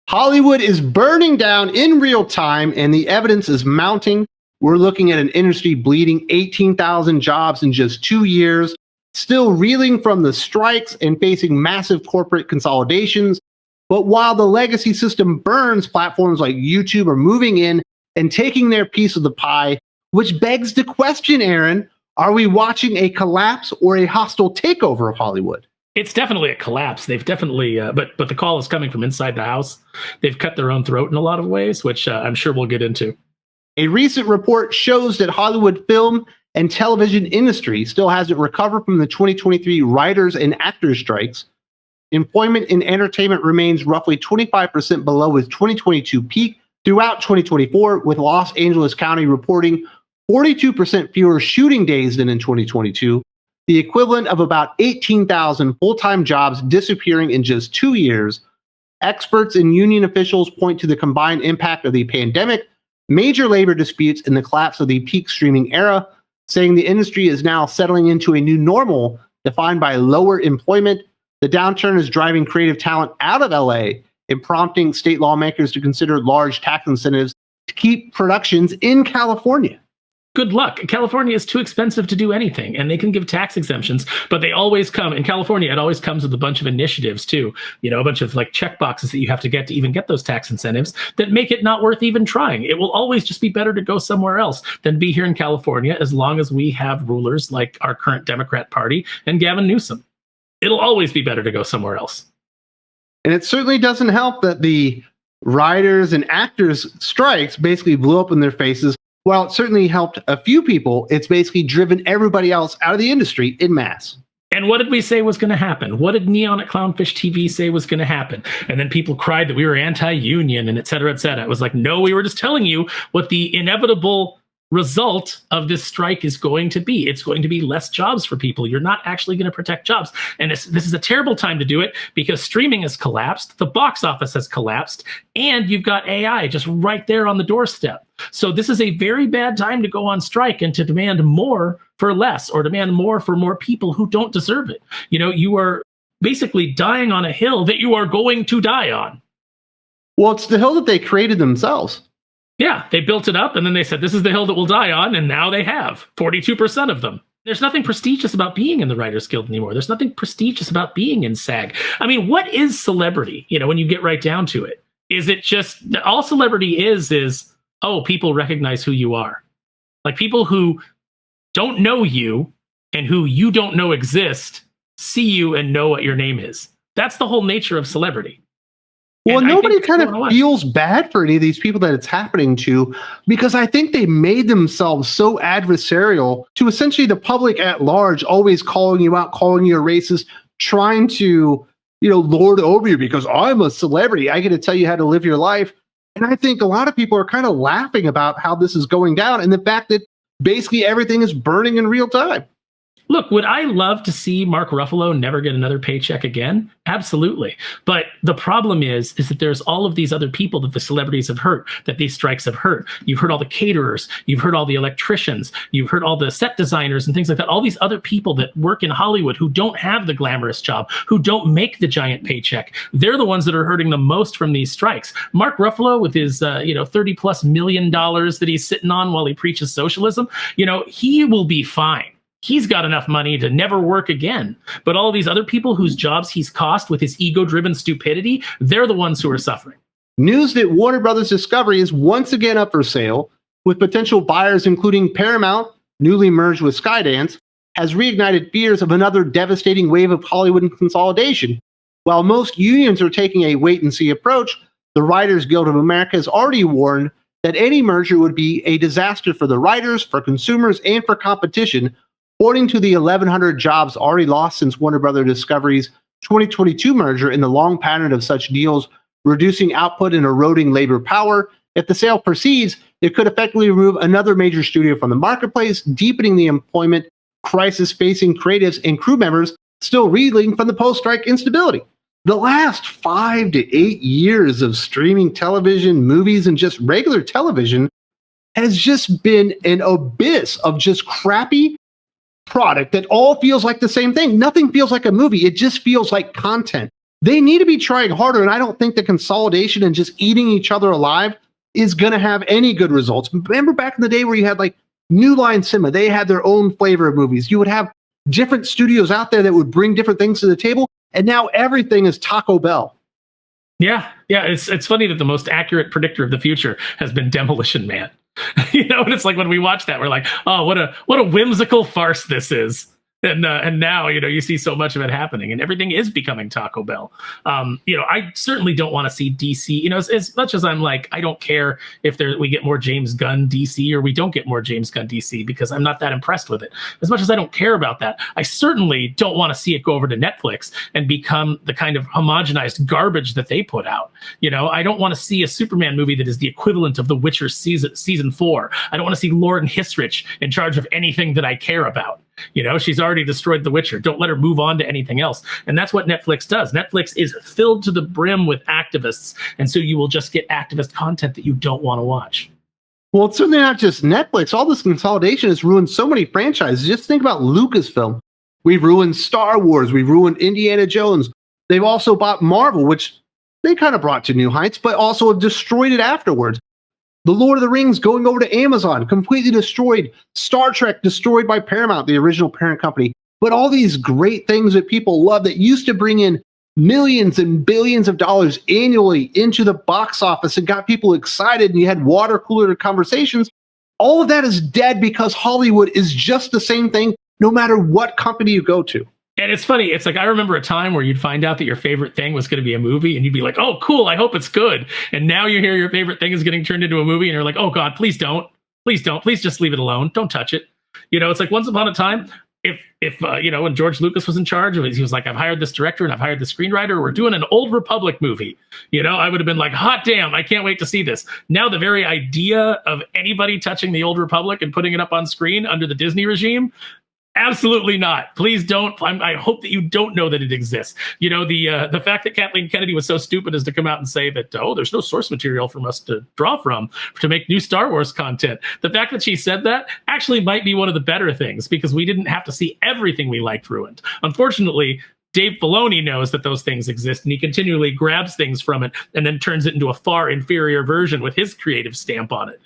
Hollywood is burning down in real time, and the evidence is mounting. We're looking at an industry bleeding 18,000 jobs in just 2 years, still reeling from the strikes and facing massive corporate consolidations. But while the legacy system burns, platforms like YouTube are moving in and taking their piece of the pie, which begs the question, Aaron, are we watching a collapse or a hostile takeover of Hollywood? It's definitely a collapse. They've definitely, but the call is coming from inside the house. They've cut their own throat in a lot of ways, which I'm sure we'll get into. A recent report shows that Hollywood film and television industry still hasn't recovered from the 2023 writers and actors strikes. Employment in entertainment remains roughly 25% below its 2022 peak throughout 2024, with Los Angeles County reporting 42% fewer shooting days than in 2022. The equivalent of about 18,000 full-time jobs disappearing in just 2 years. Experts and union officials point to the combined impact of the pandemic, major labor disputes, and the collapse of the peak streaming era, saying the industry is now settling into a new normal defined by lower employment. The downturn is driving creative talent out of LA and prompting state lawmakers to consider large tax incentives to keep productions in California. Good luck. California is too expensive to do anything, and they can give tax exemptions, but they always come in California. It always comes with a bunch of initiatives too, a bunch of like check boxes that you have to get to even get those tax incentives that make it not worth even trying. It will always just be better to go somewhere else than be here in California, as long as we have rulers like our current Democrat Party and Gavin Newsom. It'll always be better to go somewhere else. And it certainly doesn't help that the writers and actors strikes basically blew up in their faces. While it certainly helped a few people, it's basically driven everybody else out of the industry en masse. And what did we say was going to happen? What did Neon at Clownfish TV say was going to happen? And then people cried that we were anti-union and et cetera, et cetera. It was like, no, we were just telling you what the inevitable result of this strike is going to be. It's going to be less jobs for people. You're not actually going to protect jobs. And this is a terrible time to do it because streaming has collapsed, the box office has collapsed, and you've got AI just right there on the doorstep. So this is a very bad time to go on strike and to demand more for less, or demand more for more people who don't deserve it. You are basically dying on a hill that you are going to die on. Well, it's the hill that they created themselves. Yeah, they built it up, and then they said, this is the hill that we'll die on, and now they have 42% of them. There's nothing prestigious about being in the Writers Guild anymore. There's nothing prestigious about being in SAG. I mean, what is celebrity, when you get right down to it? Is it just, all celebrity is, oh, people recognize who you are. Like, people who don't know you and who you don't know exist see you and know what your name is. That's the whole nature of celebrity. Well, nobody kind of feels bad for any of these people that it's happening to, because I think they made themselves so adversarial to essentially the public at large, always calling you out, calling you a racist, trying to, lord over you because I'm a celebrity. I get to tell you how to live your life. And I think a lot of people are kind of laughing about how this is going down and the fact that basically everything is burning in real time. Look, would I love to see Mark Ruffalo never get another paycheck again? Absolutely. But the problem is that there's all of these other people that the celebrities have hurt, that these strikes have hurt. You've heard all the caterers, you've heard all the electricians, you've heard all the set designers and things like that. All these other people that work in Hollywood who don't have the glamorous job, who don't make the giant paycheck. They're the ones that are hurting the most from these strikes. Mark Ruffalo with his $30+ million that he's sitting on while he preaches socialism, he will be fine. He's got enough money to never work again. But all these other people whose jobs he's cost with his ego-driven stupidity, they're the ones who are suffering. News that Warner Brothers Discovery is once again up for sale, with potential buyers including Paramount, newly merged with Skydance, has reignited fears of another devastating wave of Hollywood consolidation. While most unions are taking a wait-and-see approach, the Writers Guild of America has already warned that any merger would be a disaster for the writers, for consumers, and for competition. According to the 1,100 jobs already lost since Warner Brothers Discovery's 2022 merger and the long pattern of such deals reducing output and eroding labor power, if the sale proceeds, it could effectively remove another major studio from the marketplace, deepening the employment crisis facing creatives and crew members still reeling from the post-strike instability. The last 5 to 8 years of streaming television, movies, and just regular television has just been an abyss of just crappy product that all feels like the same thing. Nothing feels like a movie. It just feels like content. They need to be trying harder, and I don't think the consolidation and just eating each other alive is going to have any good results. Remember back in the day where you had like New Line Cinema, they had their own flavor of movies. You would have different studios out there that would bring different things to the table, and now everything is Taco Bell. Yeah. It's funny that the most accurate predictor of the future has been Demolition Man. And it's like when we watch that, we're like, oh, what a whimsical farce this is. And now, you see so much of it happening, and everything is becoming Taco Bell. I certainly don't want to see DC, as much as I'm like, I don't care if we get more James Gunn DC or we don't get more James Gunn DC, because I'm not that impressed with it. As much as I don't care about that, I certainly don't want to see it go over to Netflix and become the kind of homogenized garbage that they put out. I don't want to see a Superman movie that is the equivalent of The Witcher season 4. I don't want to see Lauren Hissrich in charge of anything that I care about. She's already destroyed The Witcher. Don't let her move on to anything else. And that's what Netflix does. Netflix is filled to the brim with activists. And so you will just get activist content that you don't want to watch. Well, it's certainly not just Netflix. All this consolidation has ruined so many franchises. Just think about Lucasfilm. We've ruined Star Wars. We've ruined Indiana Jones. They've also bought Marvel, which they kind of brought to new heights, but also have destroyed it afterwards. The Lord of the Rings going over to Amazon, completely destroyed. Star Trek destroyed by Paramount, the original parent company. But all these great things that people love that used to bring in millions and billions of dollars annually into the box office and got people excited, and you had water cooler conversations, all of that is dead because Hollywood is just the same thing no matter what company you go to. And it's funny. It's like, I remember a time where you'd find out that your favorite thing was going to be a movie, and you'd be like, oh, cool, I hope it's good. And now you hear your favorite thing is getting turned into a movie, and you're like, oh, God, please don't. Please don't. Please just leave it alone. Don't touch it. It's like once upon a time, if when George Lucas was in charge, he was like, I've hired this director and I've hired the screenwriter. We're doing an Old Republic movie. I would have been like, hot damn, I can't wait to see this. Now the very idea of anybody touching the Old Republic and putting it up on screen under the Disney regime, absolutely not. Please don't. I hope that you don't know that it exists. The fact that Kathleen Kennedy was so stupid as to come out and say that, there's no source material from us to draw from to make new Star Wars content. The fact that she said that actually might be one of the better things, because we didn't have to see everything we liked ruined. Unfortunately, Dave Filoni knows that those things exist, and he continually grabs things from it and then turns it into a far inferior version with his creative stamp on it.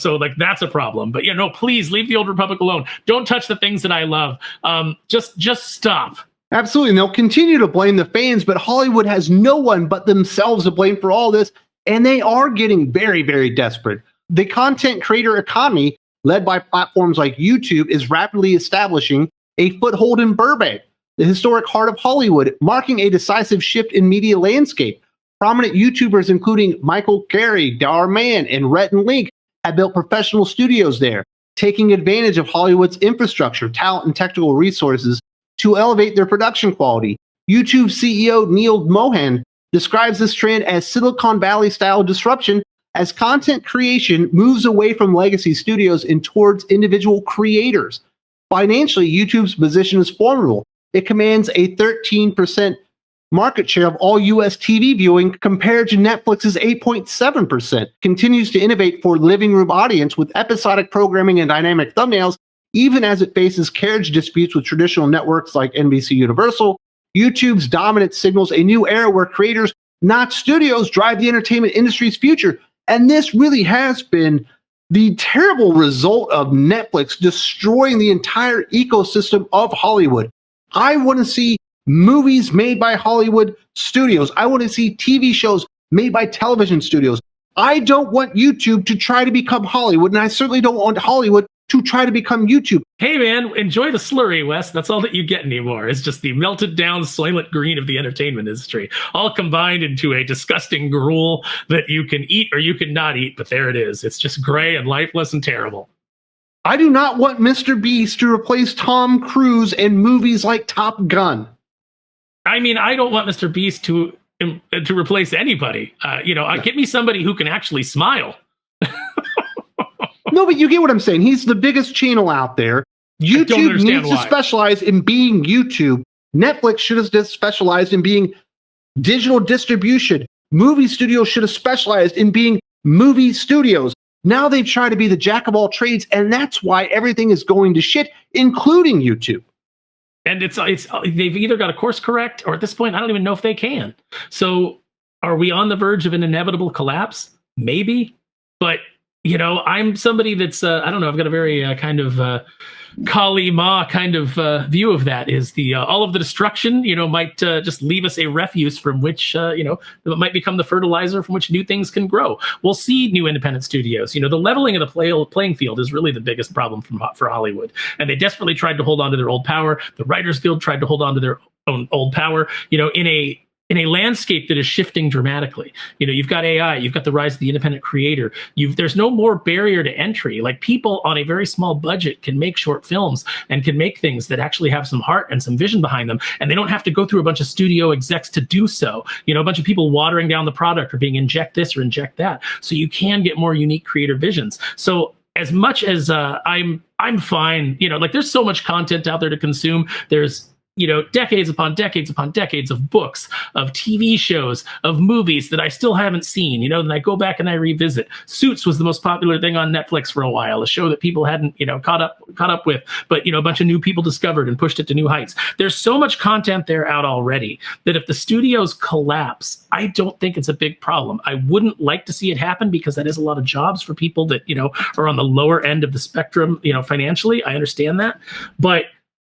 So like that's a problem. But please leave the Old Republic alone. Don't touch the things that I love. Just stop. Absolutely. And they'll continue to blame the fans, but Hollywood has no one but themselves to blame for all this. And they are getting very, very desperate. The content creator economy, led by platforms like YouTube, is rapidly establishing a foothold in Burbank, the historic heart of Hollywood, marking a decisive shift in media landscape. Prominent YouTubers, including Michael Carey, Dar Man, and Rhett and Link, have built professional studios there, taking advantage of Hollywood's infrastructure, talent, and technical resources to elevate their production quality. YouTube CEO Neil Mohan describes this trend as Silicon Valley-style disruption as content creation moves away from legacy studios and towards individual creators. Financially, YouTube's position is formidable. It commands a 13% market share of all U.S. TV viewing compared to Netflix's 8.7%. Continues to innovate for living room audience with episodic programming and dynamic thumbnails, even as it faces carriage disputes with traditional networks like NBC Universal. YouTube's dominance signals a new era where creators, not studios, drive the entertainment industry's future. And this really has been the terrible result of Netflix destroying the entire ecosystem of Hollywood. I want to see movies made by Hollywood studios. I want to see TV shows made by television studios. I don't want YouTube to try to become Hollywood, and I certainly don't want Hollywood to try to become YouTube. Hey, man, enjoy the slurry, Wes. That's all that you get anymore. It's just the melted down soylent green of the entertainment industry, all combined into a disgusting gruel that you can eat or you can not eat, but there it is. It's just gray and lifeless and terrible. I do not want Mr. Beast to replace Tom Cruise in movies like Top Gun. I mean, I don't want Mr. Beast to replace anybody. Get me somebody who can actually smile. No, but you get what I'm saying. He's the biggest channel out there. YouTube needs to specialize in being YouTube. Netflix should have just specialized in being digital distribution. Movie studios should have specialized in being movie studios. Now they've tried to be the jack of all trades, and that's why everything is going to shit, including YouTube. And it's they've either got to course correct, or at this point, I don't even know if they can. So, are we on the verge of an inevitable collapse? Maybe, but I'm somebody that's I don't know. I've got a very kind of Kali Ma kind of view of that. Is the all of the destruction might just leave us a refuse from which it might become the fertilizer from which new things can grow. We'll see new independent studios. The leveling of the playing field is really the biggest problem for Hollywood, and they desperately tried to hold on to their old power. The Writers Guild tried to hold on to their own old power. In a landscape that is shifting dramatically. You've got AI, you've got the rise of the independent creator. There's no more barrier to entry. Like, people on a very small budget can make short films and can make things that actually have some heart and some vision behind them. And they don't have to go through a bunch of studio execs to do so. A bunch of people watering down the product or being inject this or inject that. So you can get more unique creator visions. So as much as I'm fine, there's so much content out there to consume. There's decades upon decades upon decades of books, of TV shows, of movies that I still haven't seen, and I go back and I revisit. Suits was the most popular thing on Netflix for a while, a show that people hadn't, caught up with, but, a bunch of new people discovered and pushed it to new heights. There's so much content there out already that if the studios collapse, I don't think it's a big problem. I wouldn't like to see it happen because that is a lot of jobs for people that, are on the lower end of the spectrum, financially. I understand that, but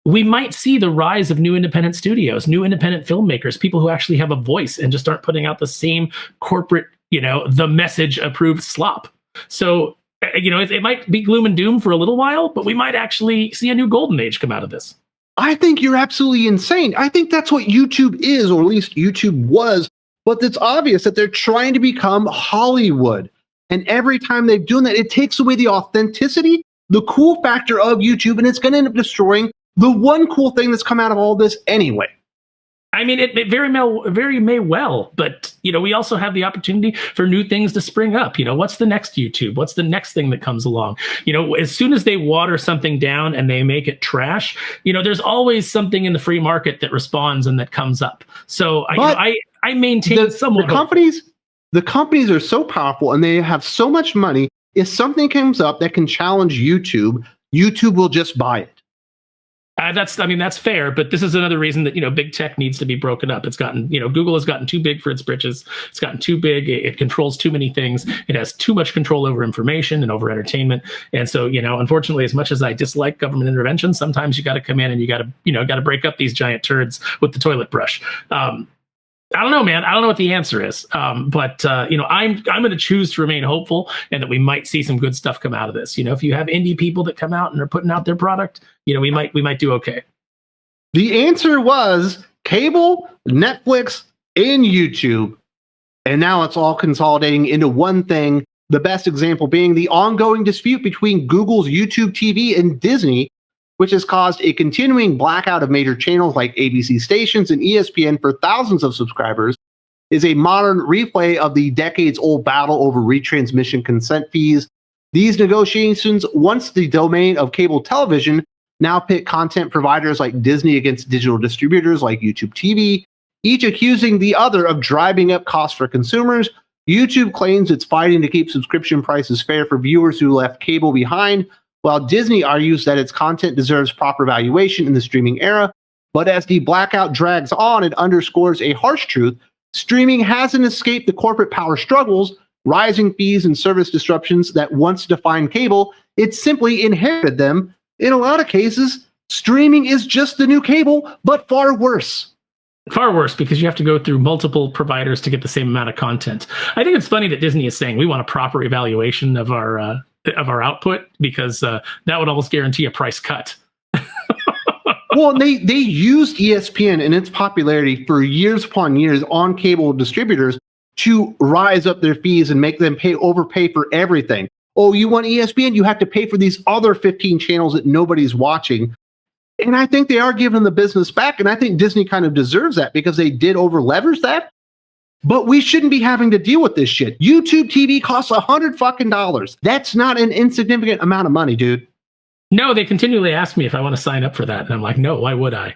we might see the rise of new independent studios, new independent filmmakers, people who actually have a voice and just aren't putting out the same corporate, the message approved slop. So, it might be gloom and doom for a little while, but we might actually see a new golden age come out of this. I think you're absolutely insane. I think that's what YouTube is, or at least YouTube was, but it's obvious that they're trying to become Hollywood. And every time they've done that, it takes away the authenticity, the cool factor of YouTube, and it's going to end up destroying the one cool thing that's come out of all this anyway. I mean, it very may well, but we also have the opportunity for new things to spring up. What's the next YouTube? What's the next thing that comes along? As soon as they water something down and they make it trash, there's always something in the free market that responds and that comes up. So I maintain somewhat. The companies are so powerful and they have so much money. If something comes up that can challenge YouTube, YouTube will just buy it. That's fair, but this is another reason that big tech needs to be broken up. It's gotten Google has gotten too big for its britches. It's gotten too big. It controls too many things. It has too much control over information and over entertainment. And so unfortunately, as much as I dislike government intervention, sometimes you got to come in and you got to break up these giant turds with the toilet brush. I don't know, man. I don't know what the answer is. But I'm going to choose to remain hopeful and that we might see some good stuff come out of this. If you have indie people that come out and are putting out their product, we might do okay. The answer was cable, Netflix, and YouTube. And now it's all consolidating into one thing. The best example being the ongoing dispute between Google's YouTube TV and Disney, which has caused a continuing blackout of major channels like ABC stations and ESPN for thousands of subscribers, is a modern replay of the decades-old battle over retransmission consent fees. These negotiations, once the domain of cable television, now pit content providers like Disney against digital distributors like YouTube TV, each accusing the other of driving up costs for consumers. YouTube claims it's fighting to keep subscription prices fair for viewers who left cable behind, while Disney argues that its content deserves proper valuation in the streaming era. But as the blackout drags on, it underscores a harsh truth. Streaming hasn't escaped the corporate power struggles, rising fees, and service disruptions that once defined cable. It simply inherited them. In a lot of cases, streaming is just the new cable, but far worse. Far worse, because you have to go through multiple providers to get the same amount of content. I think it's funny that Disney is saying we want a proper evaluation of our output, because that would almost guarantee a price cut. Well, they used ESPN and its popularity for years upon years on cable distributors to rise up their fees and make them overpay for everything. Oh, you want ESPN? You have to pay for these other 15 channels that nobody's watching. And I think they are giving the business back. And I think Disney kind of deserves that because they did over leverage that. But we shouldn't be having to deal with this shit. YouTube TV costs $100. That's not an insignificant amount of money, dude. No, they continually ask me if I want to sign up for that. And I'm like, no, why would I?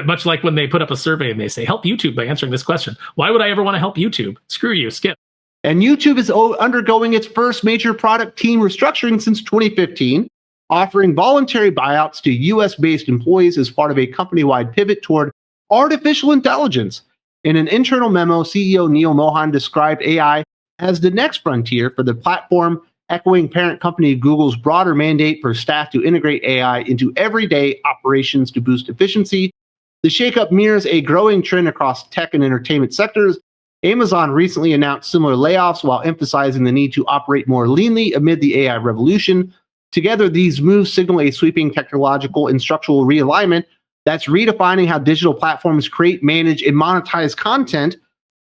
Much like when they put up a survey and they say, help YouTube by answering this question. Why would I ever want to help YouTube? Screw you, skip. And YouTube is undergoing its first major product team restructuring since 2015. offering voluntary buyouts to US-based employees as part of a company-wide pivot toward artificial intelligence. In an internal memo, CEO Neil Mohan described AI as the next frontier for the platform, echoing parent company Google's broader mandate for staff to integrate AI into everyday operations to boost efficiency. The shakeup mirrors a growing trend across tech and entertainment sectors. Amazon recently announced similar layoffs while emphasizing the need to operate more leanly amid the AI revolution. Together, these moves signal a sweeping technological and structural realignment that's redefining how digital platforms create, manage, and monetize content.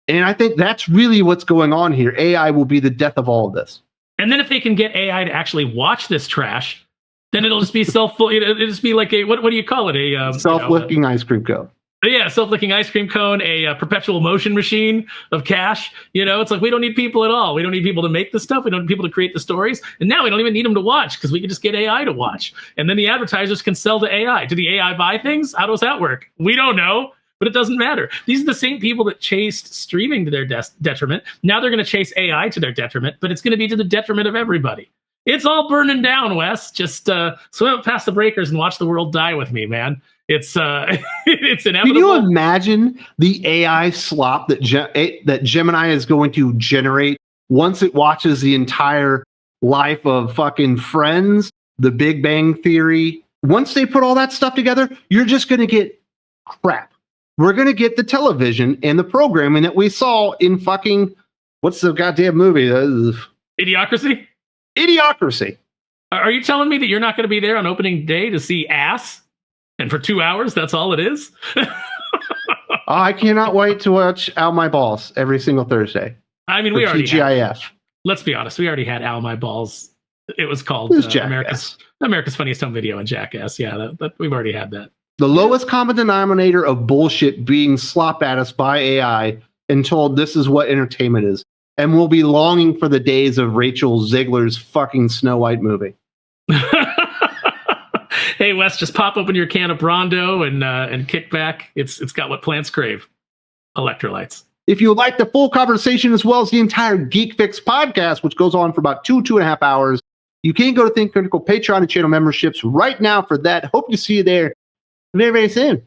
And I think that's really what's going on here. AI will be the death of all of this. And then if they can get AI to actually watch this trash, then it'll just be it'll just be like a, what do you call it? A self-licking ice cream cone. Yeah, self-licking ice cream cone, a perpetual motion machine of cash. It's like we don't need people at all. We don't need people to make the stuff. We don't need people to create the stories. And now we don't even need them to watch because we can just get AI to watch. And then the advertisers can sell to AI. Do the AI buy things? How does that work? We don't know, but it doesn't matter. These are the same people that chased streaming to their detriment. Now they're going to chase AI to their detriment, but it's going to be to the detriment of everybody. It's all burning down, Wes. Just swim up past the breakers and watch the world die with me, man. It's it's inevitable. Can you imagine the AI slop that Gemini is going to generate once it watches the entire life of fucking Friends, The Big Bang Theory? Once they put all that stuff together, you're just going to get crap. We're going to get the television and the programming that we saw in fucking, what's the goddamn movie? Idiocracy? Idiocracy. Are you telling me that you're not going to be there on opening day to see ass? And for 2 hours, that's all it is? I cannot wait to watch Out My Balls every single Thursday. I mean, we already TGIF. Let's be honest. We already had Out My Balls. It was called America's Funniest Home Video and Jackass. Yeah, that we've already had that. The lowest common denominator of bullshit being slopped at us by AI and told this is what entertainment is. And we'll be longing for the days of Rachel Ziegler's fucking Snow White movie. Hey, Wes, just pop open your can of Brondo and kick back. It's got what plants crave. Electrolytes. If you would like the full conversation as well as the entire Geek Fix podcast, which goes on for about 2.5 hours, you can go to Think Critical Patreon and channel memberships right now for that. Hope to see you there very, very soon.